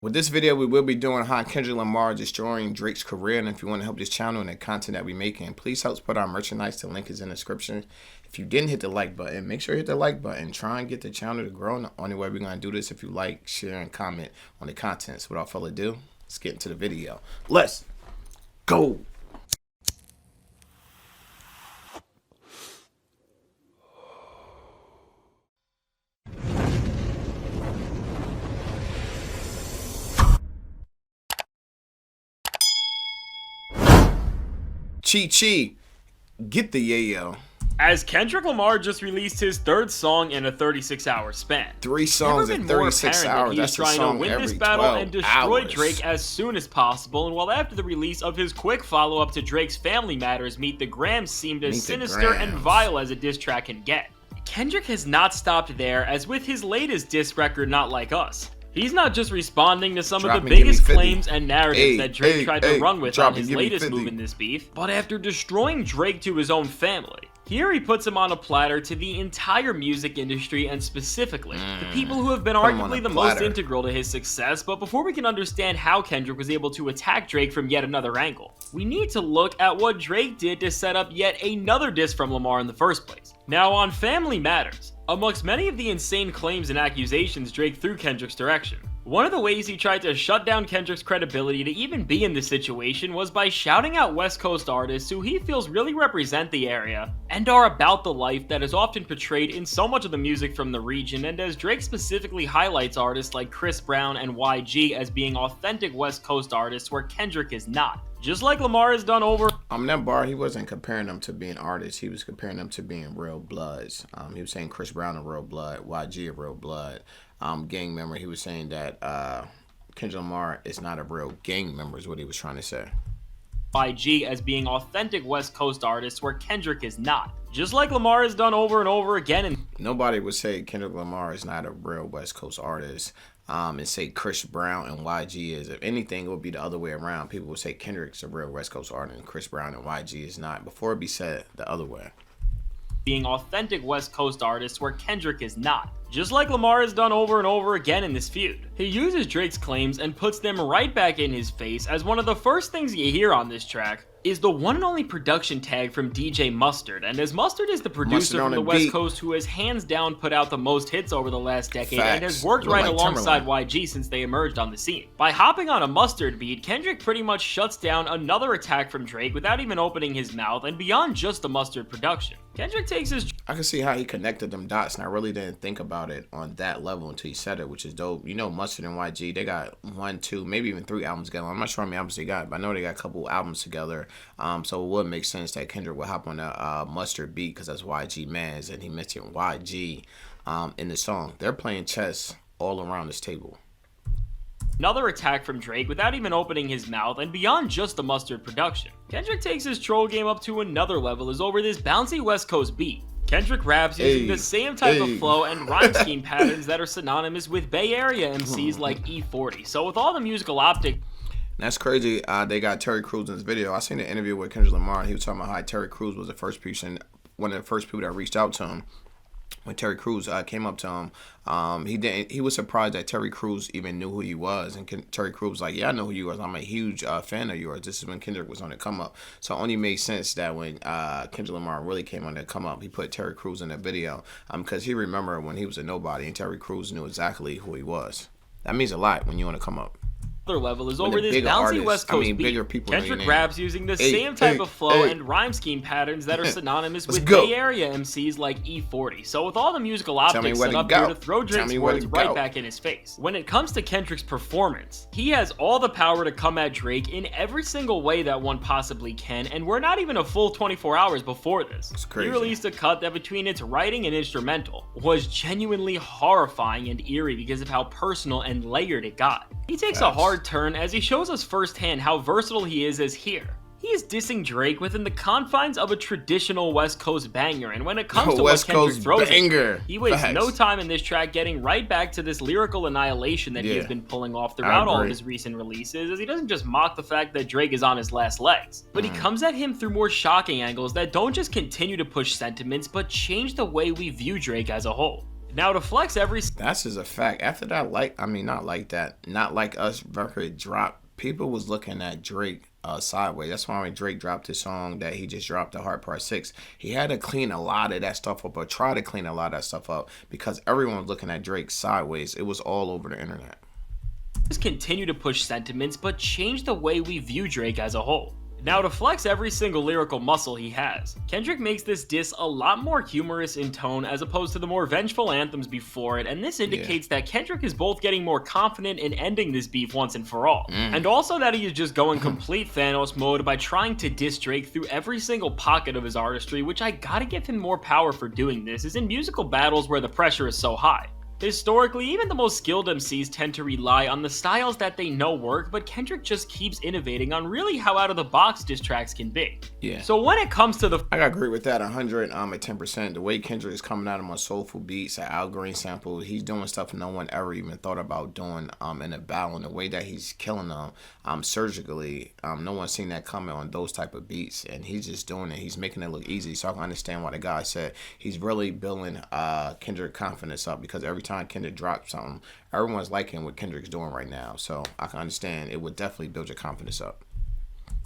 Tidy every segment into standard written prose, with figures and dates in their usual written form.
With this video, we will be doing how Kendrick Lamar destroying Drake's career. And if you want to help this channel and the content that we making, please help support our merchandise. The link is in the description. If you didn't hit the like button, make sure you hit the like button. Try and get the channel to grow. And the only way we're going to do this if you like, share, and comment on the content. So without further ado, let's get into the video. Let's go. Chi, get the yayo. As Kendrick Lamar just released his third song in a 36-hour span. 3 songs in 36 hours. He's trying to win this battle and destroy Drake as soon as possible. And while after the release of his quick follow-up to Drake's Family Matters, Meet the Grams seemed as sinister and vile as a diss track can get. Kendrick has not stopped there, as with his latest diss record, Not Like Us. He's not just responding to some of the biggest claims and narratives that Drake tried to run with on his latest move in this beef, but after destroying Drake to his own family. Here he puts him on a platter to the entire music industry and specifically the people who have been arguably the most integral to his success. But before we can understand how Kendrick was able to attack Drake from yet another angle, we need to look at what Drake did to set up yet another diss from Lamar in the first place. Now on Family Matters, amongst many of the insane claims and accusations Drake threw Kendrick's direction, one of the ways he tried to shut down Kendrick's credibility to even be in this situation was by shouting out West Coast artists who he feels really represent the area and are about the life that is often portrayed in so much of the music from the region, and as Drake specifically highlights artists like Chris Brown and YG as being authentic West Coast artists where Kendrick is not. Just like Lamar has done over that bar, he wasn't comparing them to being artists. He was comparing them to being real bloods. He was saying Chris Brown a real blood, YG a real blood. Gang member. He was saying that Kendrick Lamar is not a real gang member is what he was trying to say. YG as being authentic West Coast artists where Kendrick is not. Just like Lamar has done over and over again. And nobody would say Kendrick Lamar is not a real West Coast artist. And say Chris Brown and YG is. If anything, it would be the other way around. People would say Kendrick's a real West Coast artist and Chris Brown and YG is not. Before it be said the other way. Being authentic West Coast artists where Kendrick is not. Just like Lamar has done over and over again in this feud. He uses Drake's claims and puts them right back in his face, as one of the first things you hear on this track is the one and only production tag from DJ Mustard. And as Mustard is the producer from the West Coast who has hands down put out the most hits over the last decade and has worked right alongside YG since they emerged on the scene. By hopping on a Mustard beat, Kendrick pretty much shuts down another attack from Drake without even opening his mouth, and beyond just the Mustard production. Kendrick takes his... I can see how he connected them dots, and I really didn't think about it on that level until he said it, which is dope. You know, Mustard and YG, they got 1, 2, maybe even 3 albums together. I'm not sure how many albums they got, but I know they got a couple albums together. So it would make sense that Kendrick would hop on a Mustard beat because that's YG mans, and he mentioned YG in the song. They're playing chess all around this table. Another attack from Drake without even opening his mouth, and beyond just the Mustard production. Kendrick takes his troll game up to another level as over this bouncy West Coast beat. Kendrick raps using the same type of flow and rhyme scheme patterns that are synonymous with Bay Area MCs like E40. So with all the musical optics... That's crazy. They got Terry Crews in this video. I seen an interview with Kendrick Lamar, and he was talking about how Terry Crews was the first person, one of the first people that reached out to him. When Terry Crews came up to him, he was surprised that Terry Crews even knew who he was, and Terry Crews was like, "Yeah, I know who you are. I'm a huge fan of yours." This is when Kendrick was on the come up, so it only made sense that when Kendrick Lamar really came on the come up, he put Terry Crews in the video, because he remembered when he was a nobody, and Terry Crews knew exactly who he was. That means a lot when you want to come up. Level is over this bouncy West Coast beat. Kendrick raps using the same type of flow and rhyme scheme patterns that are synonymous with Bay Area MCs like E40. So with all the musical optics set up here to throw Drake's words right back in his face. When it comes to Kendrick's performance, he has all the power to come at Drake in every single way that one possibly can, and we're not even a full 24 hours before this. He released a cut that between its writing and instrumental was genuinely horrifying and eerie because of how personal and layered it got. He takes a hard turn as he shows us firsthand how versatile he is as here. He is dissing Drake within the confines of a traditional West Coast banger, and when it comes to what Kendrick throws at, he wastes no time in this track getting right back to this lyrical annihilation that he has been pulling off throughout all of his recent releases, as he doesn't just mock the fact that Drake is on his last legs, but he comes at him through more shocking angles that don't just continue to push sentiments, but change the way we view Drake as a whole. Now to flex every... That's just a fact. After that, not like us record dropped, people was looking at Drake sideways. That's why when Drake dropped his song that he just dropped, The Heart Part 6, he had to clean a lot of that stuff up, or try to clean a lot of that stuff up, because everyone was looking at Drake sideways. It was all over the internet. Continue to push sentiments, but change the way we view Drake as a whole. Now to flex every single lyrical muscle he has, Kendrick makes this diss a lot more humorous in tone as opposed to the more vengeful anthems before it, and this indicates that Kendrick is both getting more confident in ending this beef once and for all, and also that he is just going complete Thanos mode by trying to diss Drake through every single pocket of his artistry, which I gotta give him more power for doing this, is in musical battles where the pressure is so high. Historically, even the most skilled MCs tend to rely on the styles that they know work, but Kendrick just keeps innovating on really how out-of-the-box diss tracks can be. Yeah. So when it comes to the... I agree with that 100 at 10%. The way Kendrick is coming out of my soulful beats, an Al Green sample, he's doing stuff no one ever even thought about doing in a battle, and the way that he's killing them surgically, no one's seen that coming on those type of beats, and he's just doing it. He's making it look easy, so I can understand why the guy said he's really building Kendrick confidence up, because every time Kendrick drops something, everyone's liking what Kendrick's doing right now, so I can understand it would definitely build your confidence up.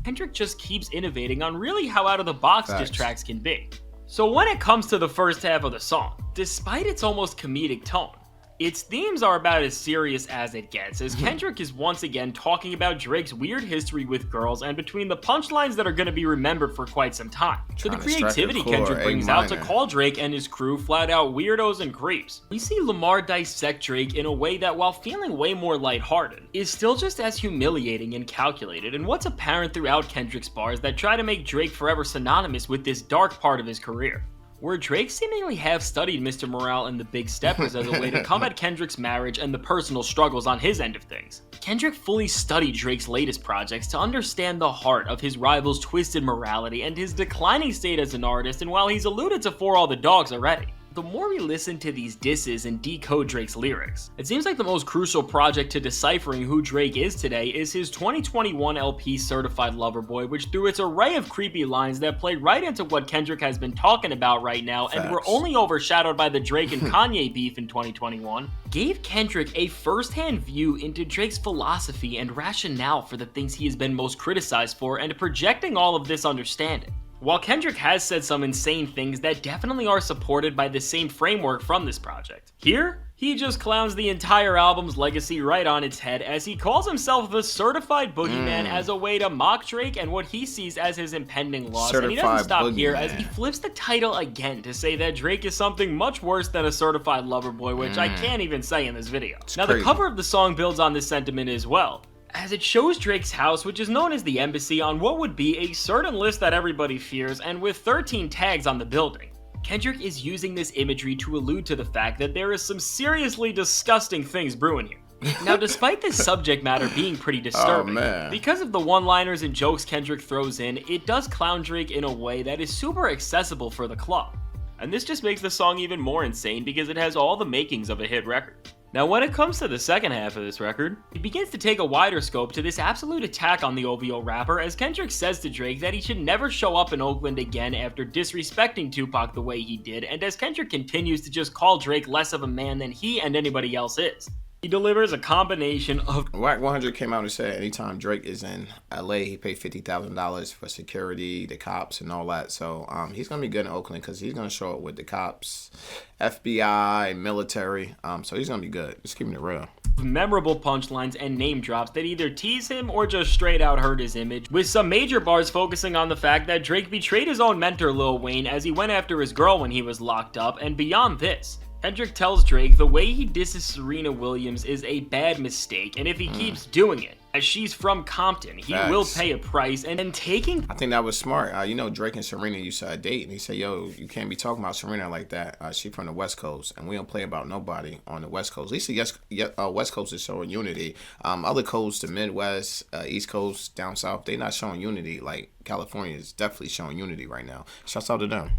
Kendrick just keeps innovating on really how out-of-the-box diss tracks can be. So when it comes to the first half of the song, despite its almost comedic tone, its themes are about as serious as it gets, as Kendrick is once again talking about Drake's weird history with girls, and between the punchlines that are going to be remembered for quite some time, to the creativity Kendrick brings out to call Drake and his crew flat out weirdos and creeps. We see Lamar dissect Drake in a way that, while feeling way more lighthearted, is still just as humiliating and calculated, and what's apparent throughout Kendrick's bars that try to make Drake forever synonymous with this dark part of his career, where Drake seemingly have studied Mr. Morale and the Big Steppers as a way to come at Kendrick's marriage and the personal struggles on his end of things. Kendrick fully studied Drake's latest projects to understand the heart of his rival's twisted morality and his declining state as an artist, and while he's alluded to For All the Dogs already, the more we listen to these disses and decode Drake's lyrics, it seems like the most crucial project to deciphering who Drake is today is his 2021 LP Certified Lover Boy, which through its array of creepy lines that played right into what Kendrick has been talking about right now and were only overshadowed by the Drake and Kanye beef in 2021, gave Kendrick a first-hand view into Drake's philosophy and rationale for the things he has been most criticized for, and projecting all of this understanding. While Kendrick has said some insane things that definitely are supported by the same framework from this project, here, he just clowns the entire album's legacy right on its head, as he calls himself the Certified Boogeyman as a way to mock Drake and what he sees as his impending loss. And he doesn't stop here, as he flips the title again to say that Drake is something much worse than a certified lover boy, which I can't even say in this video. Now, the cover of the song builds on this sentiment as well, as it shows Drake's house, which is known as the Embassy, on what would be a certain list that everybody fears, and with 13 tags on the building. Kendrick is using this imagery to allude to the fact that there is some seriously disgusting things brewing here. Now, despite this subject matter being pretty disturbing, because of the one-liners and jokes Kendrick throws in, it does clown Drake in a way that is super accessible for the club. And this just makes the song even more insane because it has all the makings of a hit record. Now, when it comes to the second half of this record, it begins to take a wider scope to this absolute attack on the OVO rapper, as Kendrick says to Drake that he should never show up in Oakland again after disrespecting Tupac the way he did, and as Kendrick continues to just call Drake less of a man than he and anybody else is. He delivers a combination of... Wack 100 came out and said anytime Drake is in LA, he paid $50,000 for security, the cops, and all that. So he's going to be good in Oakland because he's going to show up with the cops, FBI, military. So he's going to be good. Just keeping it real. Memorable punchlines and name drops that either tease him or just straight out hurt his image, with some major bars focusing on the fact that Drake betrayed his own mentor Lil Wayne as he went after his girl when he was locked up, and beyond this, Kendrick tells Drake the way he disses Serena Williams is a bad mistake, and if he keeps doing it, as she's from Compton, he will pay a price, and then taking... I think that was smart. You know, Drake and Serena used to date, and he said, yo, you can't be talking about Serena like that. She from the West Coast, and we don't play about nobody on the West Coast. At least the West Coast is showing unity. Other coasts, the Midwest, East Coast, down South, they're not showing unity. Like, California is definitely showing unity right now. Shouts out to them.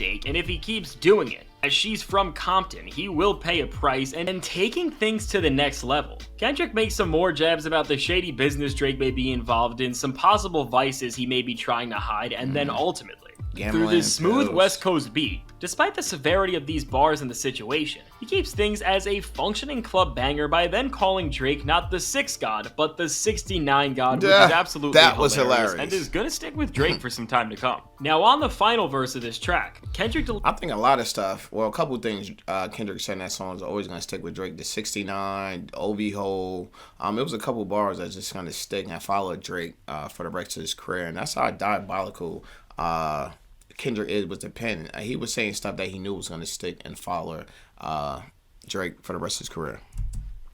And if he keeps doing it, as she's from Compton, he will pay a price, and then taking things to the next level. Kendrick makes some more jabs about the shady business Drake may be involved in, some possible vices he may be trying to hide, and then ultimately, through this smooth West Coast beat, Despite the severity of these bars and the situation, he keeps things as a functioning club banger by then calling Drake not the 6 God, but the 69 God, which is absolutely hilarious and is gonna stick with Drake for some time to come. Now on the final verse of this track, Kendrick... I think a lot of stuff, well, a couple things Kendrick said in that song is always gonna stick with Drake. The 69, OV hole, it was a couple bars that's just gonna stick and follow Drake for the rest of his career, and that's how diabolical Kendrick is with the pen. He was saying stuff that he knew was going to stick and follow Drake for the rest of his career.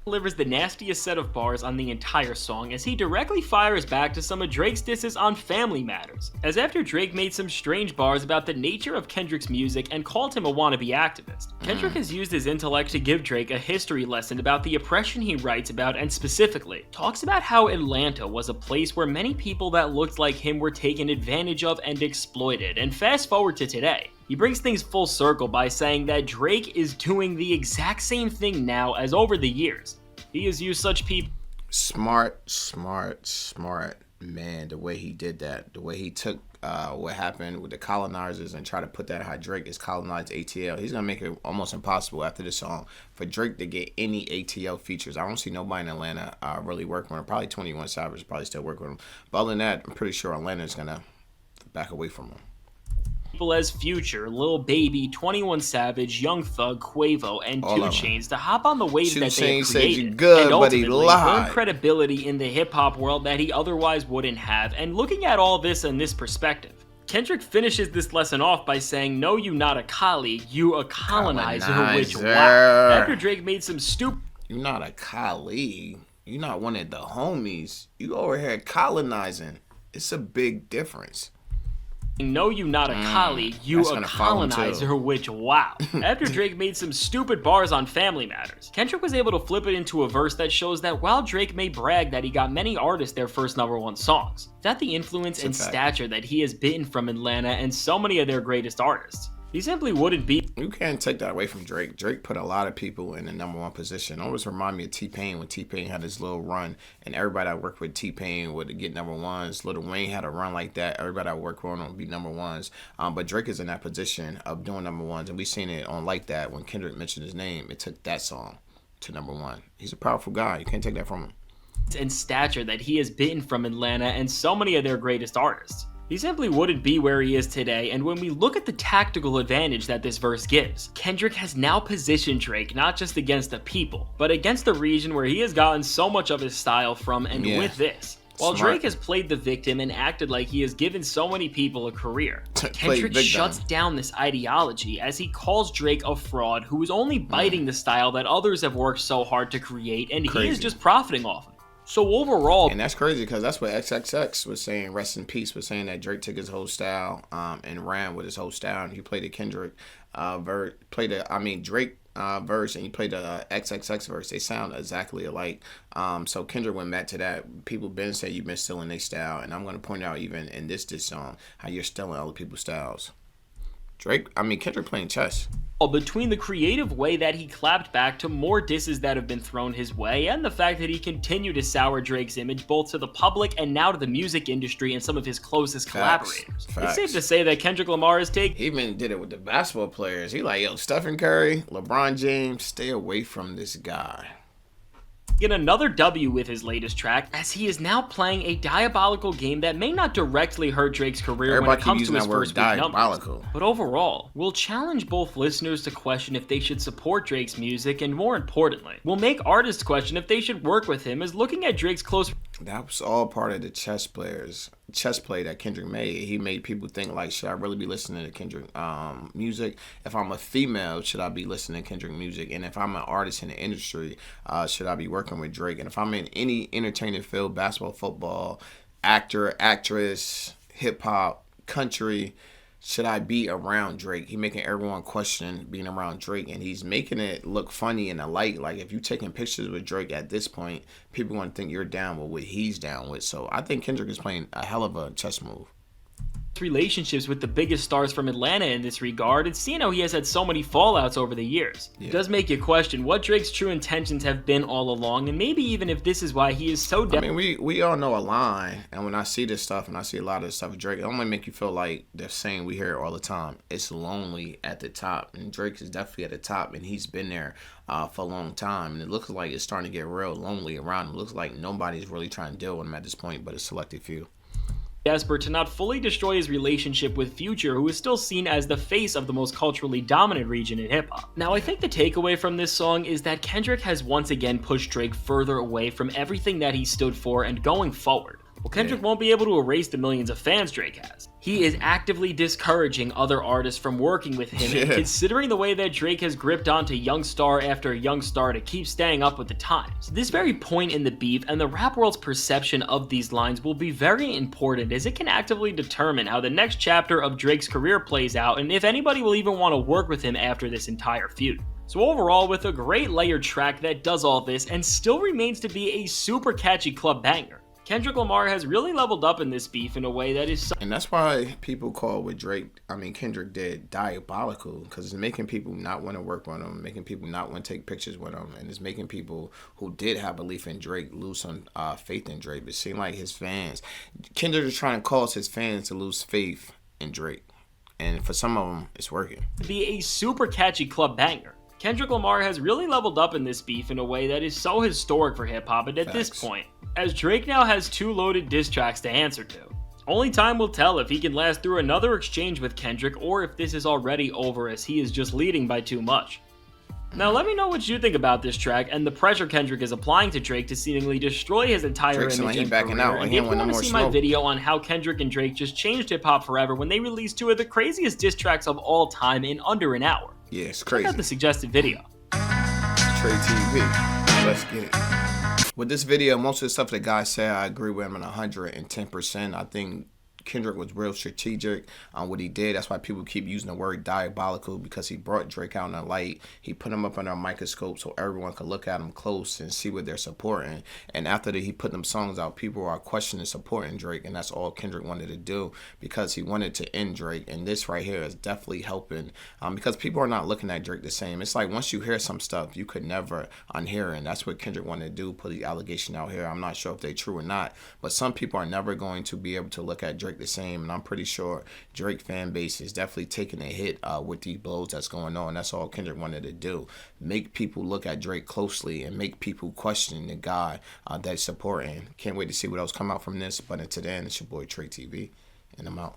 Delivers the nastiest set of bars on the entire song as he directly fires back to some of Drake's disses on Family Matters, as after Drake made some strange bars about the nature of Kendrick's music and called him a wannabe activist. Kendrick has used his intellect to give Drake a history lesson about the oppression he writes about, and specifically talks about how Atlanta was a place where many people that looked like him were taken advantage of and exploited. And fast forward to today, he brings things full circle by saying that Drake is doing the exact same thing now as over the years. He has used such people. Smart, man. The way he did that, the way he took what happened with the colonizers and try to put that how Drake is colonized ATL. He's gonna make it almost impossible after this song for Drake to get any ATL features. I don't see nobody in Atlanta really working with him. Probably 21 Savage probably still working with him. But other than that, I'm pretty sure Atlanta's gonna back away from him. People as Future, Lil Baby, 21 Savage, Young Thug, Quavo, and 2 Chainz to hop on the wave that they created good, and ultimately earn credibility in the hip-hop world that he otherwise wouldn't have. And looking at all this in this perspective, Kendrick finishes this lesson off by saying, "No, you not a colleague, you a colonizer. Which, wow. After Drake made some stupid... You not a colleague. You not one of the homies. You over here colonizing. It's a big difference. No, you not a colleague, you a colonizer, which, wow. After Drake made some stupid bars on Family Matters, Kendrick was able to flip it into a verse that shows that while Drake may brag that he got many artists their first #1 songs, that the influence and stature that he has bitten from Atlanta and so many of their greatest artists, he simply wouldn't be. You can't take that away from Drake. Drake put a lot of people in the #1 position. Always remind me of T-Pain when T-Pain had his little run, and everybody that worked with T-Pain would get #1s. Lil Wayne had a run like that. Everybody that worked with him would be #1s. But Drake is in that position of doing #1s, and we seen it on Like That when Kendrick mentioned his name. It took that song to #1. He's a powerful guy. You can't take that from him. And stature that he has bitten from Atlanta and so many of their greatest artists, he simply wouldn't be where he is today. And when we look at the tactical advantage that this verse gives, Kendrick has now positioned Drake not just against the people, but against the region where he has gotten so much of his style from. And with this, while Drake has played the victim and acted like he has given so many people a career, Kendrick shuts down this ideology as he calls Drake a fraud who is only biting the style that others have worked so hard to create, and he is just profiting off of. So overall, and that's crazy because that's what XXX was saying. Rest in peace was saying that Drake took his whole style and ran with his whole style, and he played the Kendrick verse, Drake verse, and he played the XXX verse. They sound exactly alike. So Kendrick went back to that. People been saying you've been stealing their style, and I'm gonna point out even in this song how you're stealing other people's styles. Kendrick playing chess. Between the creative way that he clapped back to more disses that have been thrown his way, and the fact that he continued to sour Drake's image both to the public and now to the music industry and some of his closest collaborators. It's safe to say that Kendrick Lamar is taking... He even did it with the basketball players. He like, yo, Stephen Curry, LeBron James, stay away from this guy. Get another W with his latest track, as he is now playing a diabolical game that may not directly hurt Drake's career when it comes to his first week numbers, but overall will challenge both listeners to question if they should support Drake's music, and more importantly, will make artists question if they should work with him, as looking at Drake's close... That was all part of the chess play that Kendrick made. He made people think like, should I really be listening to Kendrick music? If I'm a female, should I be listening to Kendrick music? And if I'm an artist in the industry, should I be working with Drake? And if I'm in any entertainment field, basketball, football, actor, actress, hip hop, country, should I be around Drake? He's making everyone question being around Drake, and he's making it look funny in the light. Like, if you're taking pictures with Drake at this point, people want to think you're down with what he's down with. So I think Kendrick is playing a hell of a chess move. relationships with the biggest stars from Atlanta in this regard, and seeing how he has had so many fallouts over the years. It does make you question what Drake's true intentions have been all along, and maybe even if this is why he is so I mean, we all know a line, and when I see this stuff, and I see a lot of this stuff with Drake, it only make you feel like they're saying, we hear it all the time, it's lonely at the top, and Drake is definitely at the top, and he's been there for a long time, and it looks like it's starting to get real lonely around him. It looks like nobody's really trying to deal with him at this point, but a selected few. Desperate to not fully destroy his relationship with Future, who is still seen as the face of the most culturally dominant region in hip-hop. Now, I think the takeaway from this song is that Kendrick has once again pushed Drake further away from everything that he stood for and going forward. Well, Kendrick won't be able to erase the millions of fans Drake has. He is actively discouraging other artists from working with him, and considering the way that Drake has gripped onto young star after young star to keep staying up with the times. This very point in the beef and the rap world's perception of these lines will be very important, as it can actively determine how the next chapter of Drake's career plays out and if anybody will even want to work with him after this entire feud. So overall, with a great layered track that does all this and still remains to be a super catchy club banger, Kendrick Lamar has really leveled up in this beef in a way that is and that's why people call what Kendrick did diabolical, because it's making people not want to work with him, making people not want to take pictures with him, and it's making people who did have belief in Drake lose some faith in Drake. It seemed like his fans, Kendrick is trying to cause his fans to lose faith in Drake, and for some of them, it's working. To be a super catchy club banger. Kendrick Lamar has really leveled up in this beef in a way that is so historic for hip-hop, and at this point, as Drake now has 2 loaded diss tracks to answer to. Only time will tell if he can last through another exchange with Kendrick, or if this is already over as he is just leading by too much. Now let me know what you think about this track and the pressure Kendrick is applying to Drake to seemingly destroy his entire image and career. And if you want to see my video on how Kendrick and Drake just changed hip-hop forever when they released 2 of the craziest diss tracks of all time in under an hour. Yeah, it's crazy. Check out the suggested video. Trade TV. Let's get it. With this video, most of the stuff that guys say, I agree with him 110%. I think Kendrick was real strategic on what he did. That's why people keep using the word diabolical, because he brought Drake out in the light. He put him up under a microscope so everyone could look at him close and see what they're supporting. And after he put them songs out, people are questioning supporting Drake, and that's all Kendrick wanted to do, because he wanted to end Drake. And this right here is definitely helping, because people are not looking at Drake the same. It's like once you hear some stuff, you could never unhear it. And that's what Kendrick wanted to do, put the allegation out here. I'm not sure if they're true or not, but some people are never going to be able to look at Drake the same, and I'm pretty sure Drake fan base is definitely taking a hit with these blows that's going on. That's all Kendrick wanted to do, make people look at Drake closely and make people question the guy that's supporting. Can't wait to see what else come out from this, but until then, it's your boy Trey TV, and I'm out.